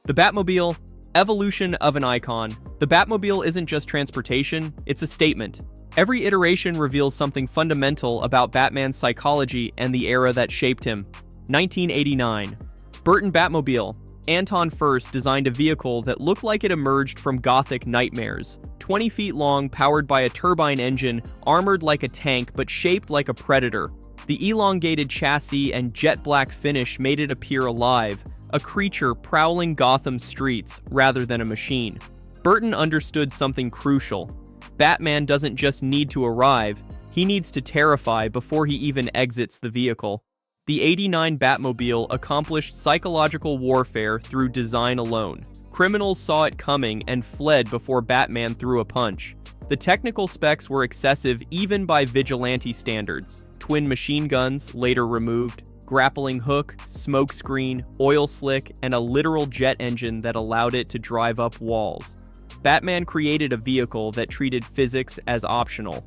The Batmobile, evolution of an icon. The Batmobile isn't just transportation, it's a statement. Every iteration reveals something fundamental about Batman's psychology and the era that shaped him. 1989. Burton Batmobile. Anton Furst designed a vehicle that looked like it emerged from Gothic nightmares. 20 feet long, powered by a turbine engine, armored like a tank but shaped like a predator. The elongated chassis and jet black finish made it appear alive, a creature prowling Gotham streets rather than a machine. Burton understood something crucial. Batman doesn't just need to arrive, he needs to terrify before he even exits the vehicle. The '89 Batmobile accomplished psychological warfare through design alone. Criminals saw it coming and fled before Batman threw a punch. The technical specs were excessive even by vigilante standards. Twin machine guns, later removed, grappling hook, smoke screen, oil slick, and a literal jet engine that allowed it to drive up walls. Batman created a vehicle that treated physics as optional.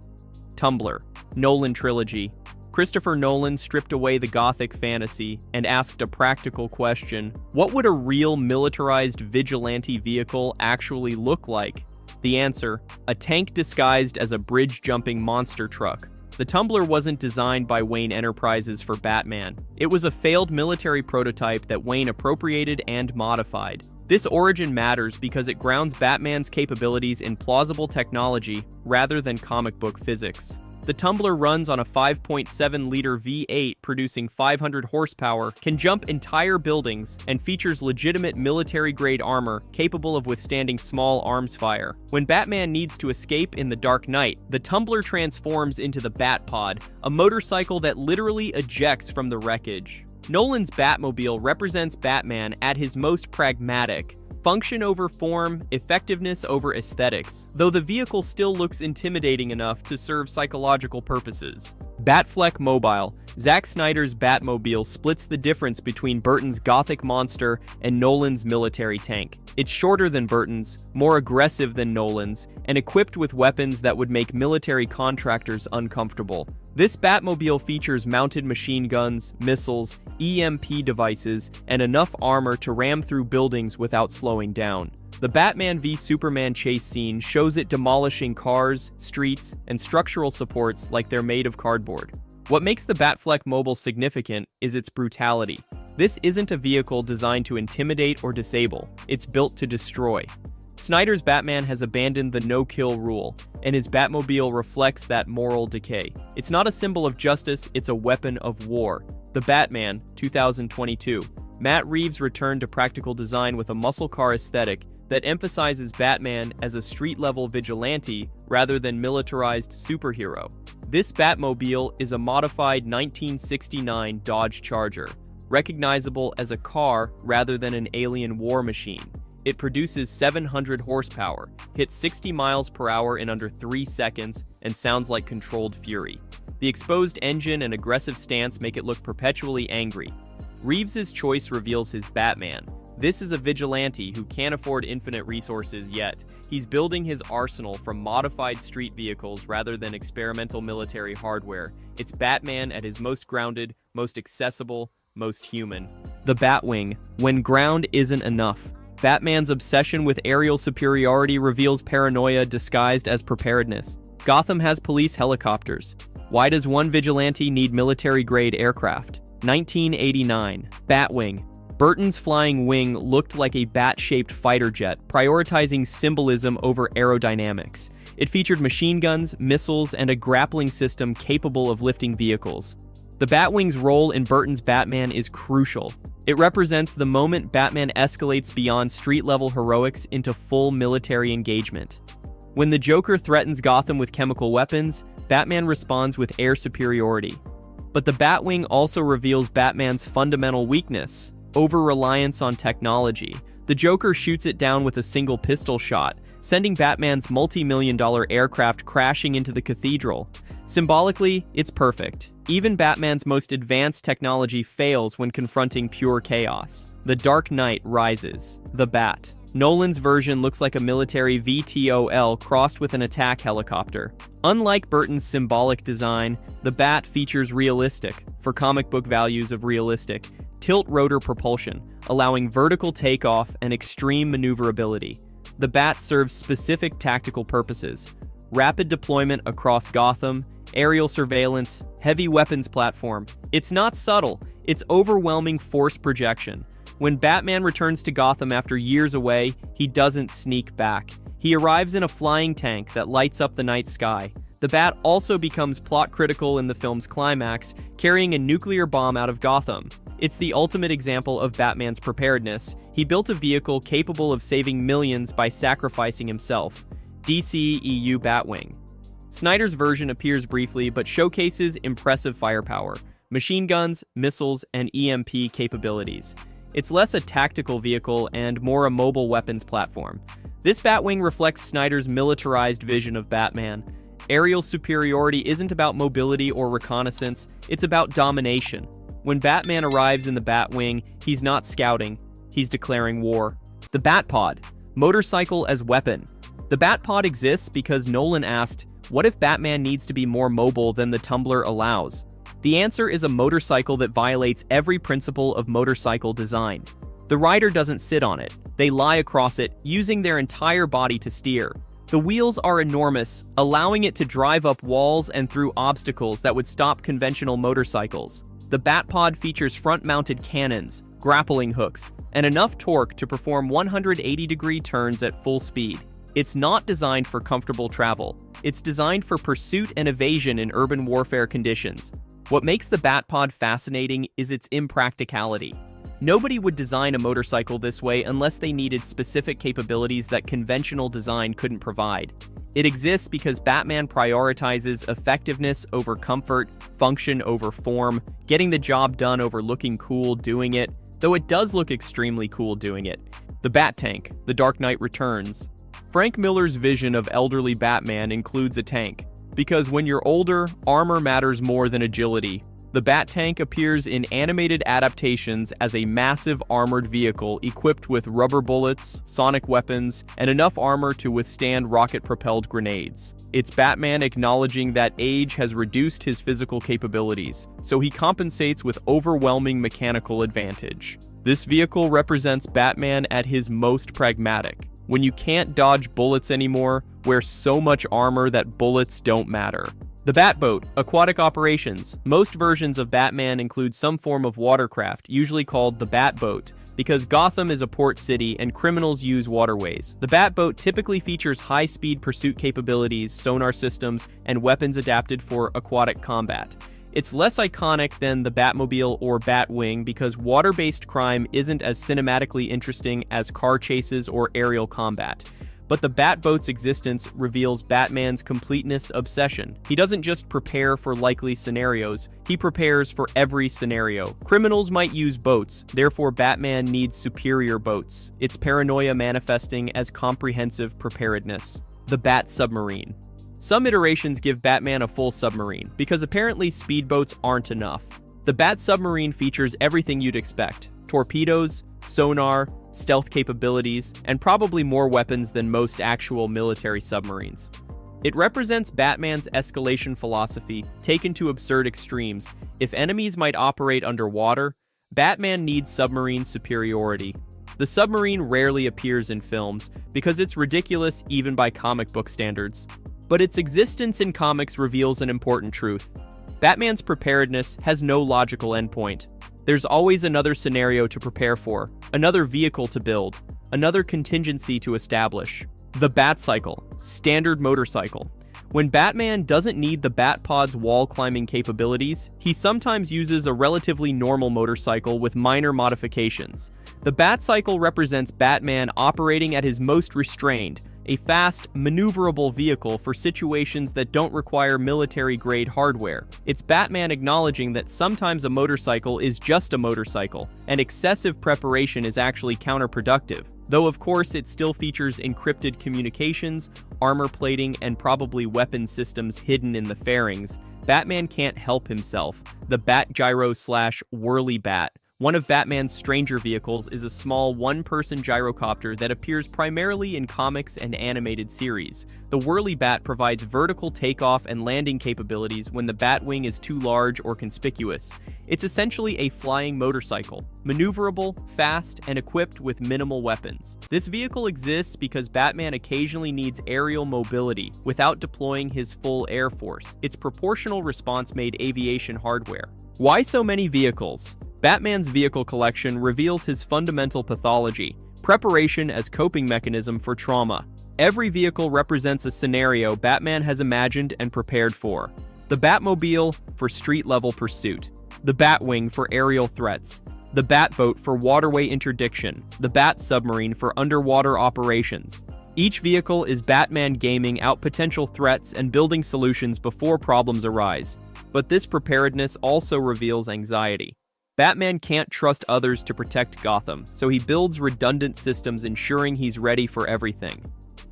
Tumbler. Nolan Trilogy. Christopher Nolan stripped away the Gothic fantasy and asked a practical question: what would a real militarized vigilante vehicle actually look like? The answer: a tank disguised as a bridge-jumping monster truck. The Tumbler wasn't designed by Wayne Enterprises for Batman. It was a failed military prototype that Wayne appropriated and modified. This origin matters because it grounds Batman's capabilities in plausible technology rather than comic book physics. The Tumbler runs on a 5.7-liter V8 producing 500 horsepower, can jump entire buildings, and features legitimate military-grade armor capable of withstanding small arms fire. When Batman needs to escape in the Dark Knight, the Tumbler transforms into the Batpod, a motorcycle that literally ejects from the wreckage. Nolan's Batmobile represents Batman at his most pragmatic. Function over form, effectiveness over aesthetics, though the vehicle still looks intimidating enough to serve psychological purposes. Batfleck Mobile. Zack Snyder's Batmobile splits the difference between Burton's Gothic monster and Nolan's military tank. It's shorter than Burton's, more aggressive than Nolan's, and equipped with weapons that would make military contractors uncomfortable. This Batmobile features mounted machine guns, missiles, EMP devices, and enough armor to ram through buildings without slowing down. The Batman v Superman chase scene shows it demolishing cars, streets, and structural supports like they're made of cardboard. What makes the Batfleck Mobile significant is its brutality. This isn't a vehicle designed to intimidate or disable, it's built to destroy. Snyder's Batman has abandoned the no-kill rule, and his Batmobile reflects that moral decay. It's not a symbol of justice, it's a weapon of war. The Batman, 2022. Matt Reeves returned to practical design with a muscle car aesthetic that emphasizes Batman as a street-level vigilante rather than militarized superhero. This Batmobile is a modified 1969 Dodge Charger, recognizable as a car rather than an alien war machine. It produces 700 horsepower, hits 60 miles per hour in under 3 seconds, and sounds like controlled fury. The exposed engine and aggressive stance make it look perpetually angry. Reeves's choice reveals his Batman. This is a vigilante who can't afford infinite resources yet. He's building his arsenal from modified street vehicles rather than experimental military hardware. It's Batman at his most grounded, most accessible, most human. The Batwing. When ground isn't enough. Batman's obsession with aerial superiority reveals paranoia disguised as preparedness. Gotham has police helicopters. Why does one vigilante need military-grade aircraft? 1989. Batwing. Burton's flying wing looked like a bat-shaped fighter jet, prioritizing symbolism over aerodynamics. It featured machine guns, missiles, and a grappling system capable of lifting vehicles. The Batwing's role in Burton's Batman is crucial. It represents the moment Batman escalates beyond street-level heroics into full military engagement. When the Joker threatens Gotham with chemical weapons, Batman responds with air superiority. But the Batwing also reveals Batman's fundamental weakness: over-reliance on technology. The Joker shoots it down with a single pistol shot, sending Batman's multi-million-dollar aircraft crashing into the cathedral. Symbolically, it's perfect. Even Batman's most advanced technology fails when confronting pure chaos. The Dark Knight rises. The Bat. Nolan's version looks like a military VTOL crossed with an attack helicopter. Unlike Burton's symbolic design, the Bat features realistic, for comic book values of realistic, tilt-rotor propulsion, allowing vertical takeoff and extreme maneuverability. The Bat serves specific tactical purposes: rapid deployment across Gotham, aerial surveillance, heavy weapons platform. It's not subtle, it's overwhelming force projection. When Batman returns to Gotham after years away, he doesn't sneak back. He arrives in a flying tank that lights up the night sky. The Bat also becomes plot-critical in the film's climax, carrying a nuclear bomb out of Gotham. It's the ultimate example of Batman's preparedness. He built a vehicle capable of saving millions by sacrificing himself. DC EU Batwing. Snyder's version appears briefly but showcases impressive firepower, machine guns, missiles, and EMP capabilities. It's less a tactical vehicle and more a mobile weapons platform. This Batwing reflects Snyder's militarized vision of Batman. Aerial superiority isn't about mobility or reconnaissance, it's about domination. When Batman arrives in the Batwing, he's not scouting, he's declaring war. The Batpod, motorcycle as weapon. The Batpod exists because Nolan asked, what if Batman needs to be more mobile than the Tumbler allows? The answer is a motorcycle that violates every principle of motorcycle design. The rider doesn't sit on it, they lie across it, using their entire body to steer. The wheels are enormous, allowing it to drive up walls and through obstacles that would stop conventional motorcycles. The Batpod features front-mounted cannons, grappling hooks, and enough torque to perform 180-degree turns at full speed. It's not designed for comfortable travel. It's designed for pursuit and evasion in urban warfare conditions. What makes the Batpod fascinating is its impracticality. Nobody would design a motorcycle this way unless they needed specific capabilities that conventional design couldn't provide. It exists because Batman prioritizes effectiveness over comfort, function over form, getting the job done over looking cool doing it, though it does look extremely cool doing it. The Bat Tank, The Dark Knight Returns. Frank Miller's vision of elderly Batman includes a tank, because when you're older, armor matters more than agility. The Bat Tank appears in animated adaptations as a massive armored vehicle equipped with rubber bullets, sonic weapons, and enough armor to withstand rocket-propelled grenades. It's Batman acknowledging that age has reduced his physical capabilities, so he compensates with overwhelming mechanical advantage. This vehicle represents Batman at his most pragmatic. When you can't dodge bullets anymore, wear so much armor that bullets don't matter. The Batboat, aquatic operations. Most versions of Batman include some form of watercraft, usually called the Batboat, because Gotham is a port city and criminals use waterways. The Batboat typically features high-speed pursuit capabilities, sonar systems, and weapons adapted for aquatic combat. It's less iconic than the Batmobile or Batwing because water-based crime isn't as cinematically interesting as car chases or aerial combat. But the Batboat's existence reveals Batman's completeness obsession. He doesn't just prepare for likely scenarios, he prepares for every scenario. Criminals might use boats, therefore Batman needs superior boats. It's paranoia manifesting as comprehensive preparedness. The Bat Submarine. Some iterations give Batman a full submarine, because apparently speedboats aren't enough. The Bat Submarine features everything you'd expect: torpedoes, sonar, stealth capabilities, and probably more weapons than most actual military submarines. It represents Batman's escalation philosophy, taken to absurd extremes. If enemies might operate underwater, Batman needs submarine superiority. The submarine rarely appears in films, because it's ridiculous even by comic book standards. But its existence in comics reveals an important truth. Batman's preparedness has no logical endpoint. There's always another scenario to prepare for, another vehicle to build, another contingency to establish. The Batcycle, standard motorcycle. When Batman doesn't need the Batpod's wall-climbing capabilities, he sometimes uses a relatively normal motorcycle with minor modifications. The Batcycle represents Batman operating at his most restrained, a fast, maneuverable vehicle for situations that don't require military-grade hardware. It's Batman acknowledging that sometimes a motorcycle is just a motorcycle, and excessive preparation is actually counterproductive. Though of course it still features encrypted communications, armor plating, and probably weapon systems hidden in the fairings, Batman can't help himself. The Bat Gyro / Whirly Bat, One of Batman's stranger vehicles is a small one-person gyrocopter that appears primarily in comics and animated series. The Whirly Bat provides vertical takeoff and landing capabilities when the Batwing is too large or conspicuous. It's essentially a flying motorcycle, maneuverable, fast, and equipped with minimal weapons. This vehicle exists because Batman occasionally needs aerial mobility without deploying his full air force. Its proportional response made aviation hardware. Why so many vehicles? Batman's vehicle collection reveals his fundamental pathology, preparation as coping mechanism for trauma. Every vehicle represents a scenario Batman has imagined and prepared for. The Batmobile for street-level pursuit, the Batwing for aerial threats, the Batboat for waterway interdiction, the Bat Submarine for underwater operations. Each vehicle is Batman gaming out potential threats and building solutions before problems arise. But this preparedness also reveals anxiety. Batman can't trust others to protect Gotham, so he builds redundant systems ensuring he's ready for everything.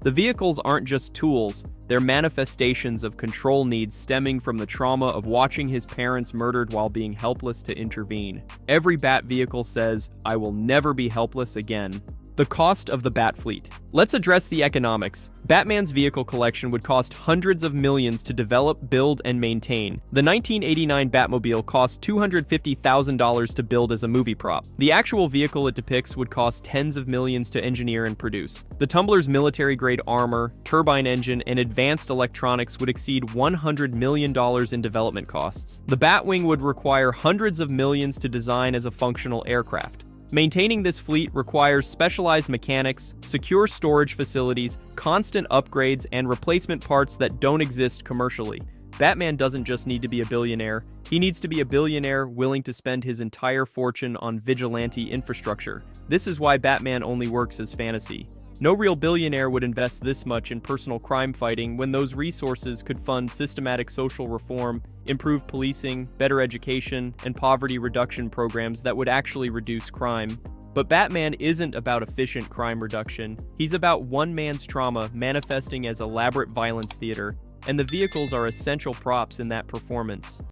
The vehicles aren't just tools, they're manifestations of control needs stemming from the trauma of watching his parents murdered while being helpless to intervene. Every Bat vehicle says, "I will never be helpless again." The cost of the Bat fleet. Let's address the economics. Batman's vehicle collection would cost hundreds of millions to develop, build, and maintain. The 1989 Batmobile cost $250,000 to build as a movie prop. The actual vehicle it depicts would cost tens of millions to engineer and produce. The Tumbler's military-grade armor, turbine engine, and advanced electronics would exceed $100 million in development costs. The Batwing would require hundreds of millions to design as a functional aircraft. Maintaining this fleet requires specialized mechanics, secure storage facilities, constant upgrades, and replacement parts that don't exist commercially. Batman doesn't just need to be a billionaire, he needs to be a billionaire willing to spend his entire fortune on vigilante infrastructure. This is why Batman only works as fantasy. No real billionaire would invest this much in personal crime fighting when those resources could fund systematic social reform, improve policing, better education, and poverty reduction programs that would actually reduce crime. But Batman isn't about efficient crime reduction. He's about one man's trauma manifesting as elaborate violence theater, and the vehicles are essential props in that performance.